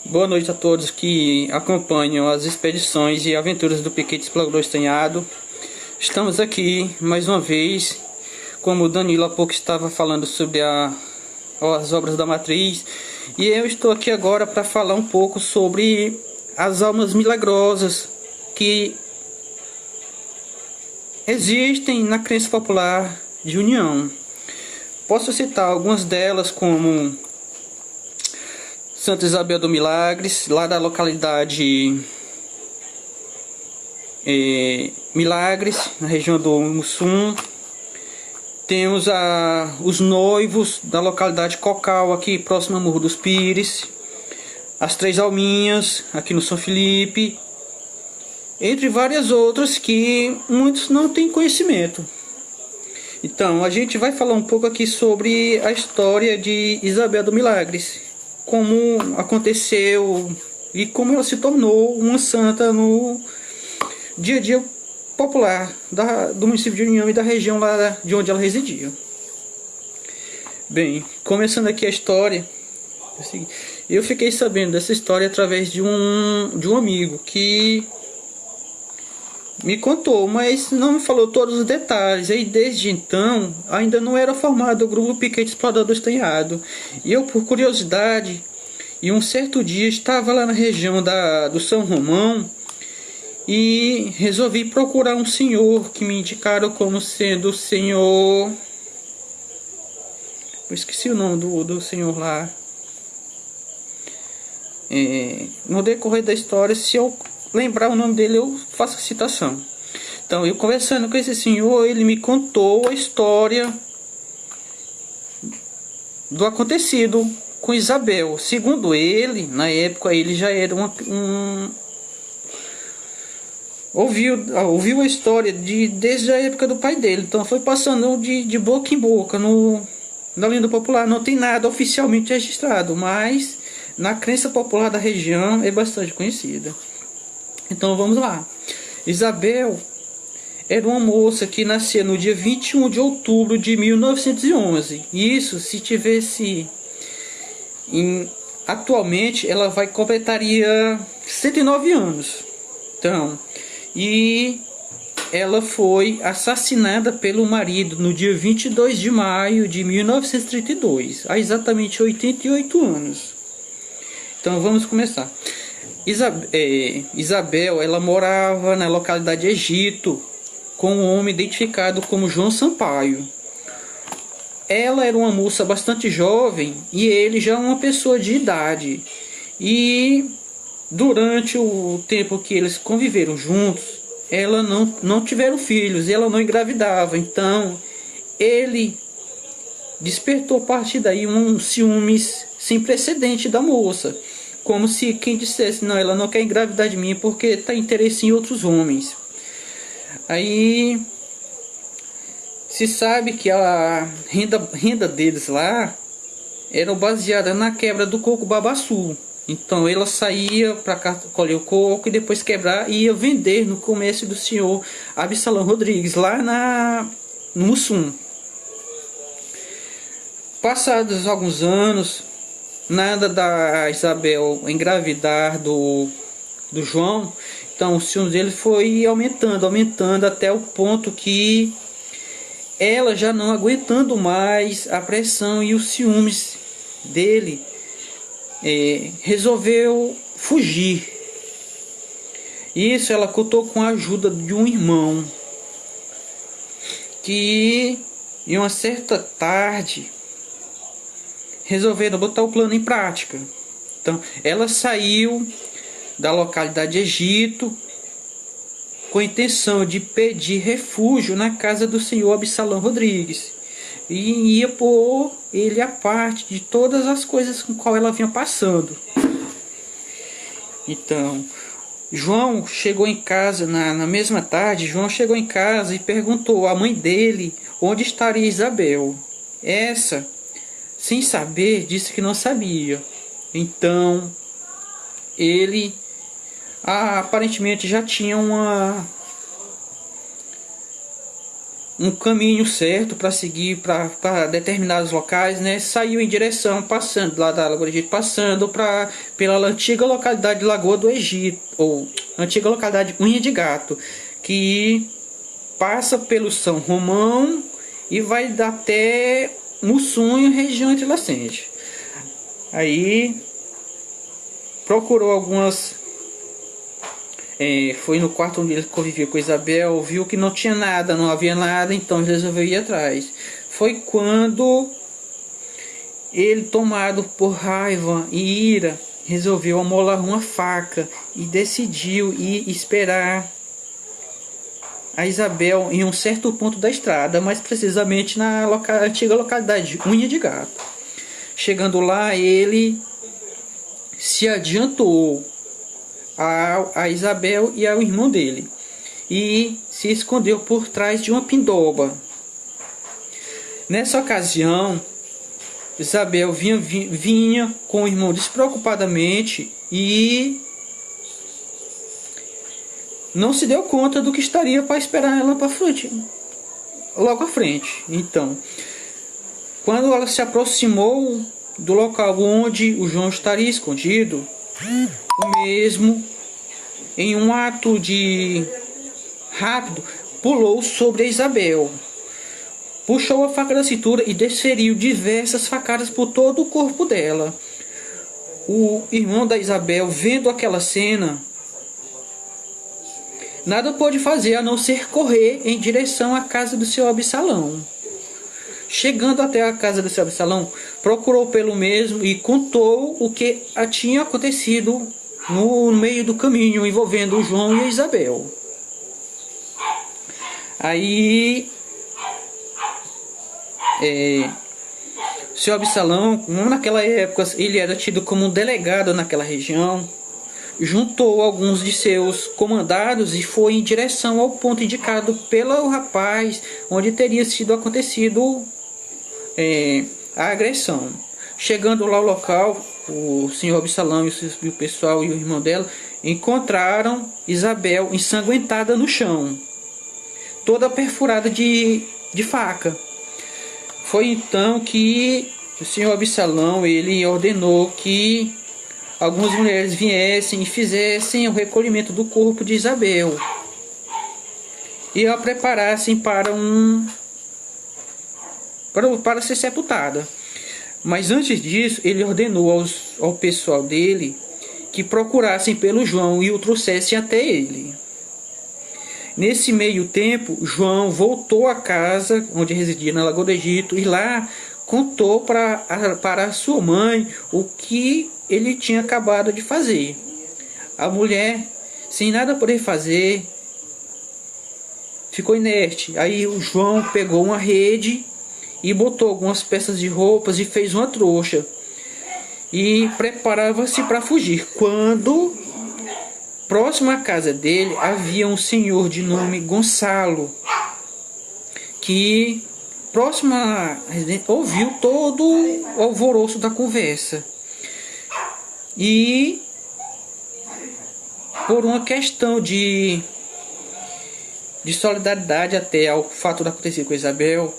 Boa noite a todos que acompanham as expedições e aventuras do Pequeno Explorador Estanhado. Estamos aqui mais uma vez, como o Danilo há pouco estava falando sobre as obras da Matriz. E eu estou aqui agora para falar um pouco sobre as almas milagrosas que existem na crença popular de União. Posso citar algumas delas como Santa Isabel do Milagres, lá da localidade Milagres, na região do Mussum. Temos os noivos da localidade Cocal, aqui próximo a Morro dos Pires. As Três Alminhas, aqui no São Felipe. Entre várias outras que muitos não têm conhecimento. Então, a gente vai falar um pouco aqui sobre a história de Isabel do Milagres. Como aconteceu e como ela se tornou uma santa no dia a dia popular do município de União e da região lá de onde ela residia. Bem, começando aqui a história, eu fiquei sabendo dessa história através de um amigo que me contou, mas não me falou todos os detalhes. E desde então, ainda não era formado o grupo Pequeno Explorador Estanhado. E eu, por curiosidade, e um certo dia estava lá na região do São Romão e resolvi procurar um senhor que me indicaram como sendo o senhor... Eu esqueci o nome do senhor lá. No decorrer da história, se eu lembrar o nome dele, eu faço a citação. Então, eu conversando com esse senhor, ele me contou a história do acontecido com Isabel. Segundo ele, na época, ele já era ouviu a história desde a época do pai dele. Então, foi passando de boca em boca na lenda popular. Não tem nada oficialmente registrado, mas na crença popular da região é bastante conhecida. Então vamos lá. Isabel era uma moça que nascia no dia 21 de outubro de 1911. Isso se tivesse atualmente ela completaria 109 anos. Então, e ela foi assassinada pelo marido no dia 22 de maio de 1932, há exatamente 88 anos. Então vamos começar. Isabel, ela morava na localidade Egito com um homem identificado como João Sampaio. Ela era uma moça bastante jovem e ele já uma pessoa de idade. E durante o tempo que eles conviveram juntos, ela não tiveram filhos, ela não engravidava. Então ele despertou a partir daí um ciúmes sem precedente da moça. Como se quem dissesse, não, ela não quer engravidar de mim porque está interesse em outros homens. Aí se sabe que a renda deles lá era baseada na quebra do coco babaçu. Então ela saía para colher o coco e depois quebrar e ia vender no comércio do senhor Absalão Rodrigues, lá no Mussum. Passados alguns anos, nada da Isabel engravidar do João. Então o ciúme dele foi aumentando até o ponto que ela, já não aguentando mais a pressão e os ciúmes dele, resolveu fugir. Isso ela contou com a ajuda de um irmão que em uma certa tarde resolveram botar o plano em prática. Então ela saiu da localidade Egito com a intenção de pedir refúgio na casa do senhor Absalão Rodrigues e ia pôr ele a parte de todas as coisas com qual ela vinha passando. Então João chegou em casa na mesma tarde. João chegou em casa e perguntou à mãe dele onde estaria Isabel. Essa, sem saber, disse que não sabia. Então ele aparentemente já tinha um caminho certo para seguir para determinados locais, né? Saiu em direção, passando lá da Lagoa do Egito, passando pela antiga localidade de Lagoa do Egito, ou antiga localidade Unha de Gato, que passa pelo São Romão e vai até Mussum, região entrelaçante. Aí procurou algumas... foi no quarto onde ele convivia com Isabel, viu que não tinha nada, não havia nada, então ele resolveu ir atrás. Foi quando ele, tomado por raiva e ira, resolveu amolar uma faca e decidiu ir esperar a Isabel em um certo ponto da estrada, mais precisamente na antiga localidade Unha de Gato. Chegando lá, ele se adiantou a Isabel e ao irmão dele e se escondeu por trás de uma pindoba. Nessa ocasião, Isabel vinha com o irmão despreocupadamente e não se deu conta do que estaria para esperar ela para frente, logo à frente. Então, quando ela se aproximou do local onde o João estaria escondido, o mesmo, em um ato de rápido, pulou sobre a Isabel, puxou a faca da cintura e desferiu diversas facadas por todo o corpo dela. O irmão da Isabel, vendo aquela cena, nada pôde fazer a não ser correr em direção à casa do seu Absalão. Chegando até a casa do seu Absalão, procurou pelo mesmo e contou o que tinha acontecido no meio do caminho, envolvendo o João e a Isabel. Aí, seu Absalão, naquela época, ele era tido como um delegado naquela região, juntou alguns de seus comandados e foi em direção ao ponto indicado pelo rapaz, onde teria sido acontecido a agressão. Chegando lá ao local, o senhor Absalão e o pessoal e o irmão dela encontraram Isabel ensanguentada no chão, toda perfurada de faca. Foi então que o senhor Absalão ele ordenou que algumas mulheres viessem e fizessem o recolhimento do corpo de Isabel e a preparassem para ser sepultada. Mas antes disso, ele ordenou ao pessoal dele que procurassem pelo João e o trouxessem até ele. Nesse meio tempo, João voltou à casa onde residia na Lagoa do Egito e lá contou para a sua mãe o que ele tinha acabado de fazer. A mulher, sem nada poder fazer, ficou inerte. Aí o João pegou uma rede e botou algumas peças de roupas e fez uma trouxa e preparava-se para fugir, quando próximo à casa dele havia um senhor de nome Gonçalo, que próximo a ouviu todo o alvoroço da conversa e, por uma questão de solidariedade até ao fato de acontecer com Isabel,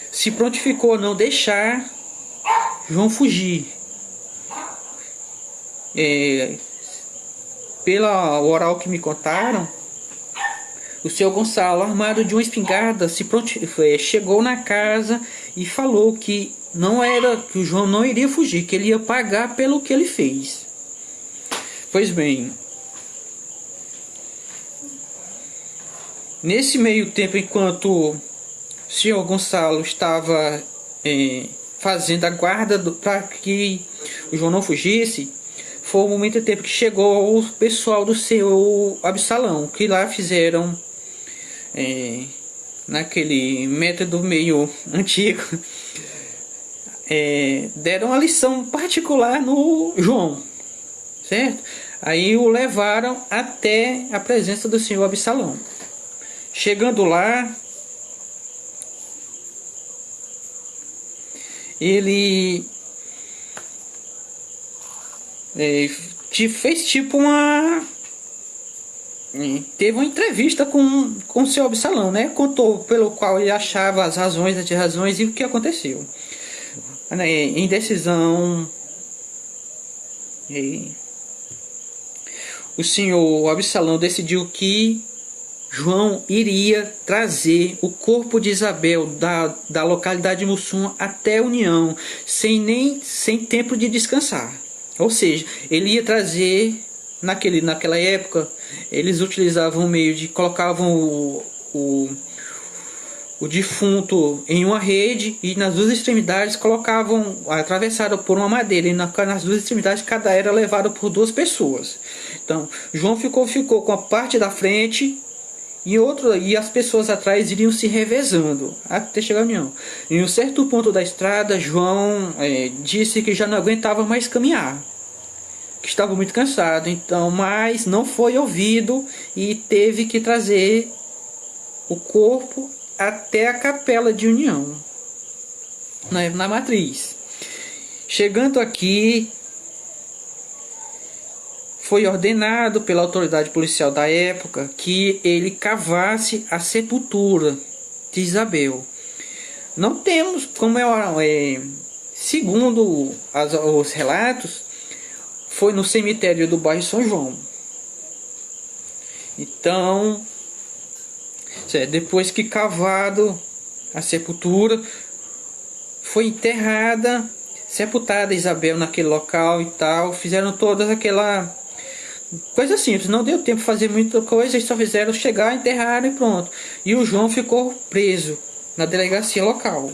se prontificou a não deixar João fugir. Pela oral que me contaram, o seu Gonçalo, armado de uma espingarda, chegou na casa e falou que que o João não iria fugir, que ele ia pagar pelo que ele fez. Pois bem, nesse meio tempo, enquanto o senhor Gonçalo estava fazendo a guarda para que o João não fugisse, foi o momento de tempo que chegou o pessoal do seu Absalão, que lá fizeram, naquele método meio antigo, deram uma lição particular no João, certo? Aí o levaram até a presença do senhor Absalão. Chegando lá, ele fez tipo teve uma entrevista com seu Absalão, né? Contou pelo qual ele achava as razões, anti-razões e o que aconteceu. Em decisão, o senhor Absalão decidiu que João iria trazer o corpo de Isabel da localidade de Mussum até União, sem tempo de descansar. Ou seja, ele ia trazer, naquela época, eles utilizavam o meio de colocavam o defunto em uma rede e nas duas extremidades colocavam, atravessado por uma madeira, e nas duas extremidades cada era levado por duas pessoas. Então, João ficou com a parte da frente e as pessoas atrás iriam se revezando até chegar à União. Em um certo ponto da estrada, João disse que já não aguentava mais caminhar, que estava muito cansado, então, mas não foi ouvido e teve que trazer o corpo até a capela de União, na matriz. Chegando aqui, foi ordenado pela autoridade policial da época que ele cavasse a sepultura de Isabel. Não temos como segundo os relatos, foi no cemitério do bairro São João. Então, depois que cavado a sepultura, foi enterrada, sepultada Isabel naquele local e tal. Fizeram todas aquela coisa simples, não deu tempo de fazer muita coisa, eles só fizeram chegar, enterraram e pronto. E o João ficou preso na delegacia local.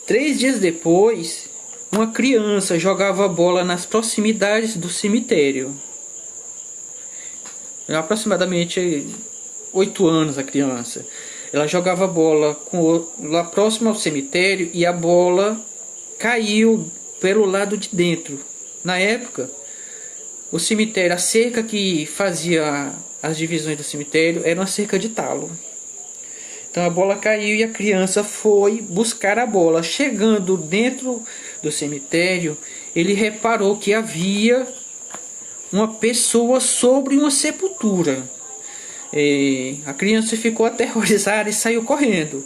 3 dias depois, uma criança jogava bola nas proximidades do cemitério. Aproximadamente 8 anos a criança. Ela jogava bola lá próximo ao cemitério e a bola caiu pelo lado de dentro. Na época, o cemitério, a cerca que fazia as divisões do cemitério era uma cerca de talo. Então a bola caiu e a criança foi buscar a bola. Chegando dentro do cemitério, ele reparou que havia uma pessoa sobre uma sepultura. A criança ficou aterrorizada e saiu correndo.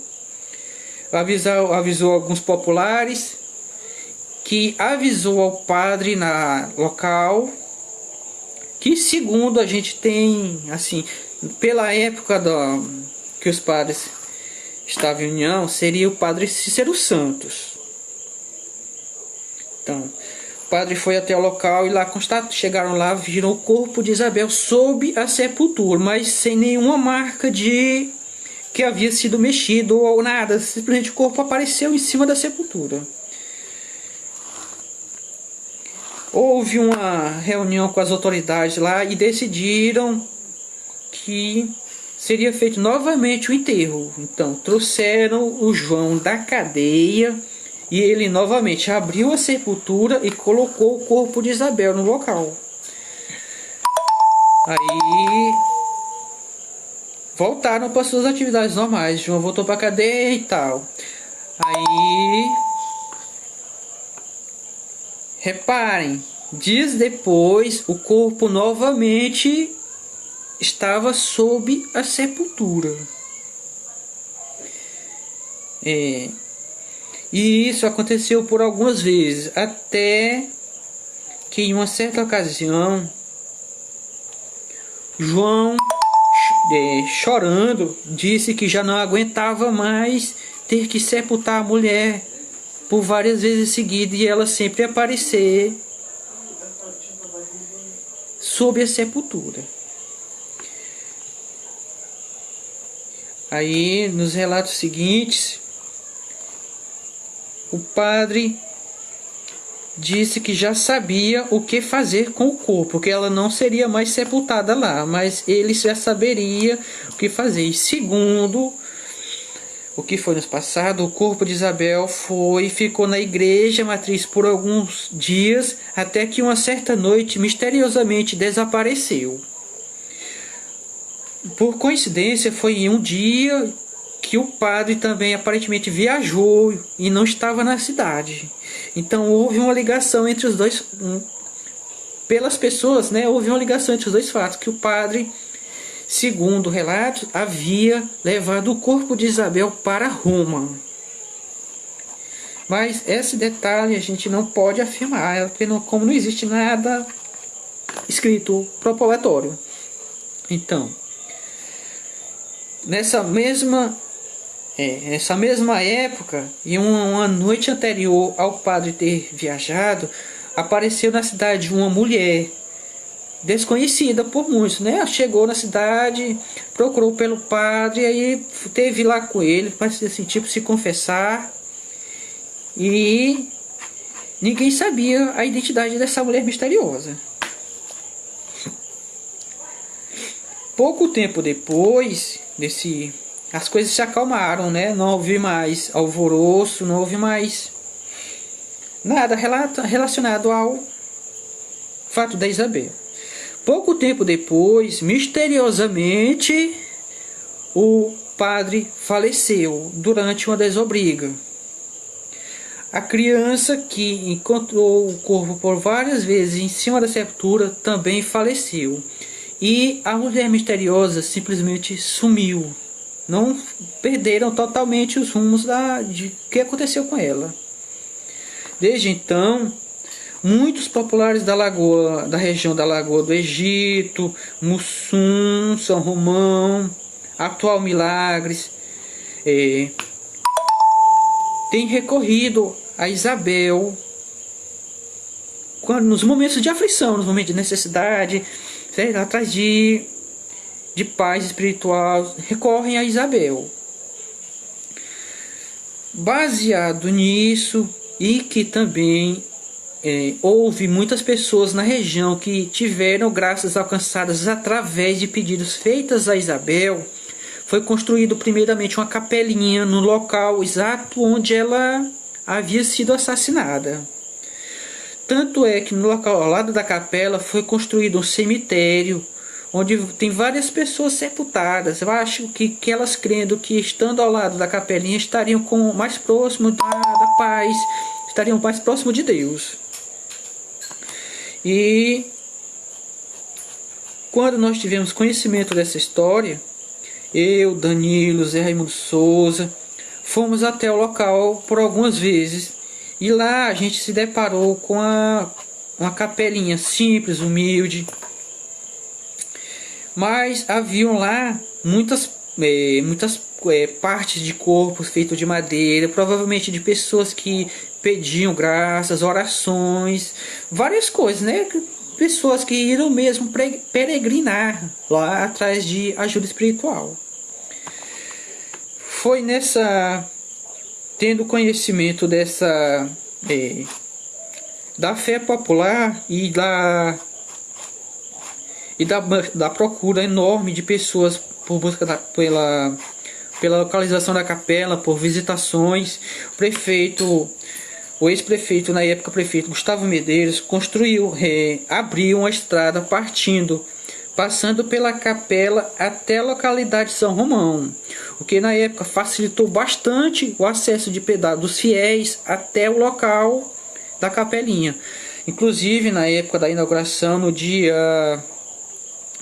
Avisou alguns populares, que avisou ao padre na local, que segundo a gente tem, assim, pela época que os padres estavam em união, seria o padre Cícero Santos. Então, o padre foi até o local e lá chegaram lá, viram o corpo de Isabel sob a sepultura, mas sem nenhuma marca de que havia sido mexido ou nada. Simplesmente o corpo apareceu em cima da sepultura. Houve uma reunião com as autoridades lá e decidiram que seria feito novamente o enterro. Então trouxeram o João da cadeia e ele novamente abriu a sepultura e colocou o corpo de Isabel no local. Aí voltaram para suas atividades normais. João voltou para a cadeia e tal. Aí, reparem, dias depois o corpo novamente estava sob a sepultura. E isso aconteceu por algumas vezes, até que em uma certa ocasião, João, chorando, disse que já não aguentava mais ter que sepultar a mulher por várias vezes seguidas e ela sempre aparecer sob a sepultura. Aí, nos relatos seguintes, o padre disse que já sabia o que fazer com o corpo, que ela não seria mais sepultada lá, mas ele já saberia o que fazer. E segundo o que foi nos passado, o corpo de Isabel ficou na igreja matriz por alguns dias, até que uma certa noite misteriosamente desapareceu. Por coincidência, foi em um dia que o padre também aparentemente viajou e não estava na cidade. Então houve uma ligação entre os dois, pelas pessoas, né, houve uma ligação entre os dois fatos, que o padre, segundo o relato, havia levado o corpo de Isabel para Roma. Mas esse detalhe a gente não pode afirmar, porque como não existe nada escrito propalatório. Então, nessa mesma época, e uma noite anterior ao padre ter viajado, apareceu na cidade uma mulher desconhecida por muitos, né? Chegou na cidade, procurou pelo padre, aí teve lá com ele, parecia assim, tipo, se confessar, e ninguém sabia a identidade dessa mulher misteriosa. Pouco tempo depois as coisas se acalmaram, né? Não houve mais alvoroço, não houve mais nada relacionado ao fato da Isabel. Pouco tempo depois, misteriosamente, o padre faleceu durante uma desobriga. A criança que encontrou o corpo por várias vezes em cima da sepultura também faleceu. E a mulher misteriosa simplesmente sumiu. Não perderam totalmente os rumos de que aconteceu com ela. Desde então, muitos populares da região da Lagoa do Egito, Mussum, São Romão, atual Milagres, têm recorrido a Isabel nos momentos de aflição, nos momentos de necessidade, atrás de paz espiritual, recorrem a Isabel. Baseado nisso, e que também houve muitas pessoas na região que tiveram graças alcançadas através de pedidos feitos a Isabel, foi construído primeiramente uma capelinha no local exato onde ela havia sido assassinada. Tanto é que no local ao lado da capela foi construído um cemitério onde tem várias pessoas sepultadas. Eu acho que elas crendo que estando ao lado da capelinha estariam mais próximo da paz, estariam mais próximo de Deus. E quando nós tivemos conhecimento dessa história, eu, Danilo, Zé Raimundo Souza, fomos até o local por algumas vezes. E lá a gente se deparou com uma capelinha simples, humilde. Mas haviam lá muitas partes de corpos feitos de madeira, provavelmente de pessoas que pediam graças, orações, várias coisas, né? Pessoas que iram mesmo peregrinar lá atrás de ajuda espiritual. Foi tendo conhecimento da fé popular e da procura enorme de pessoas por busca pela localização da capela, por visitações, o ex-prefeito, na época prefeito Gustavo Medeiros, abriu uma estrada passando pela capela até a localidade de São Romão, o que na época facilitou bastante o acesso dos fiéis até o local da capelinha. Inclusive, na época da inauguração, no dia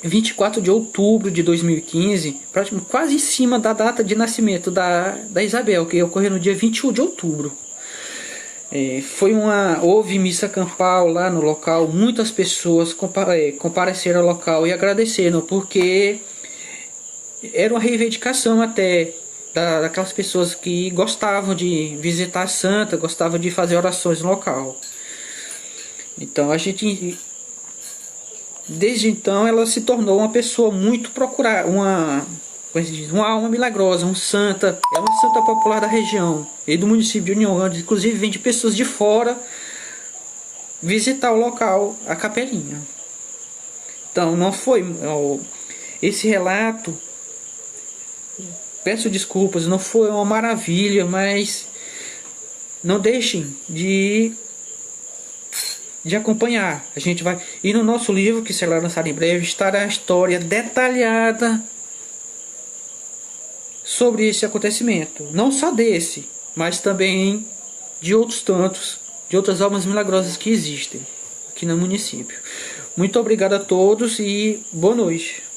24 de outubro de 2015, quase em cima da data de nascimento da Isabel, que ocorreu no dia 21 de outubro. Houve missa campal lá no local, muitas pessoas compareceram ao local e agradeceram, porque era uma reivindicação até daquelas pessoas que gostavam de visitar a santa, gostavam de fazer orações no local. Então desde então ela se tornou uma pessoa muito procurada, uma alma milagrosa, é uma santa popular da região e do município de União Grande. Inclusive vem de pessoas de fora visitar o local, a capelinha. Então não foi esse relato, peço desculpas, não foi uma maravilha, mas não deixem de acompanhar. A gente vai, e no nosso livro, que será lançado em breve, estará a história detalhada sobre esse acontecimento, não só desse, mas também de outros tantos, de outras almas milagrosas que existem aqui no município. Muito obrigado a todos e boa noite.